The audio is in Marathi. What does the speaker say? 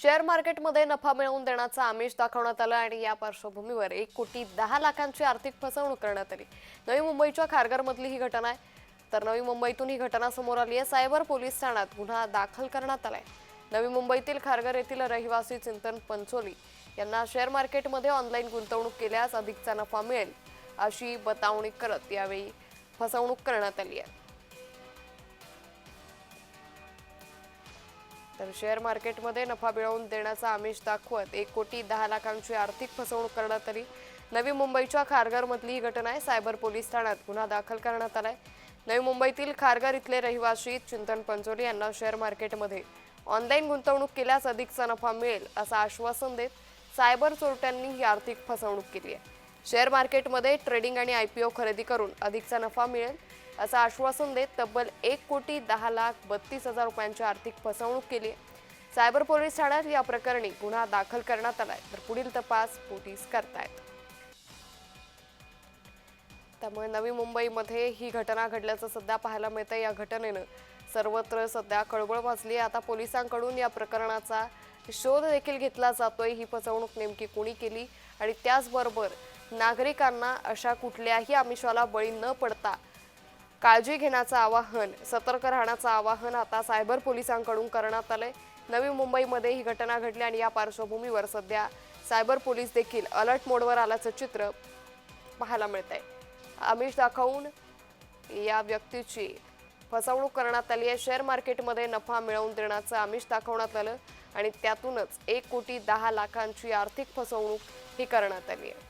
शेअर मार्केटमध्ये नफा मिळवून देण्याचं आमिष दाखवण्यात आलं आणि या पार्श्वभूमीवर 1,10,00,000ची आर्थिक फसवणूक करण्यात आली। नवी मुंबईच्या खारघरमधली ही घटना आहे। तर नवी मुंबईतून ही घटना समोर आली आहे। सायबर पोलीस ठाण्यात गुन्हा दाखल करण्यात आलाय। नवी मुंबईतील खारघर येथील रहिवासी चिंतन पंचोली यांना शेअर मार्केटमध्ये ऑनलाईन गुंतवणूक केल्यास अधिकचा नफा मिळेल अशी बतावणी करत यावेळी फसवणूक करण्यात आली आहे। तर शेअर मार्केटमध्ये नफा मिळवून देण्याचा आमिष दाखवत 1,10,00,000ची आर्थिक फसवणूक करण्यात आली। नवी मुंबईच्या खारघरमधली ही घटना आहे। सायबर पोलीस ठाण्यात गुन्हा दाखल करण्यात आलाय। नवी मुंबईतील खारघर इथले रहिवासी चिंतन पंचोली यांना शेअर मार्केटमध्ये ऑनलाईन गुंतवणूक केल्यास अधिकचा नफा मिळेल असं आश्वासन देत सायबर चोरट्यांनी ही आर्थिक फसवणूक केली आहे। शेअर मार्केटमध्ये ट्रेडिंग आणि IPO खरेदी करून अधिकचा नफा मिळेल असं आश्वासन देत तब्बल 1,10,32,000 रुपयांची आर्थिक फसवणूक केली आहे। सायबर पोलीस ठाण्यात या प्रकरणी गुन्हा दाखल करण्यात आलाय। तर पुढील तपास पोलीस करतायत। त्यामुळे नवी मुंबईमध्ये ही घटना घडल्याचं सध्या पाहायला मिळतंय। या घटनेनं सर्वत्र सध्या खळबळ माजली आहे। आता पोलिसांकडून या प्रकरणाचा शोध देखील घेतला जातोय। ही फसवणूक नेमकी कोणी केली आणि त्याचबरोबर नागरिकांना अशा कुठल्याही आमिषाला बळी न पडता काळजी घेण्याचं आवाहन, सतर्क राहण्याचं आवाहन आता सायबर पोलिसांकडून करण्यात आलंय। नवी मुंबईमध्ये ही घटना घडली आणि या पार्श्वभूमीवर सध्या सायबर पोलीस देखील अलर्ट मोडवर आल्याचं चित्र पाहायला मिळतंय। आमिष दाखवून या व्यक्तीची फसवणूक करण्यात आली आहे। शेअर मार्केटमध्ये नफा मिळवून देण्याचं आमिष दाखवण्यात आलं आणि त्यातूनच 1,10,00,000ची आर्थिक फसवणूक ही करण्यात आली आहे।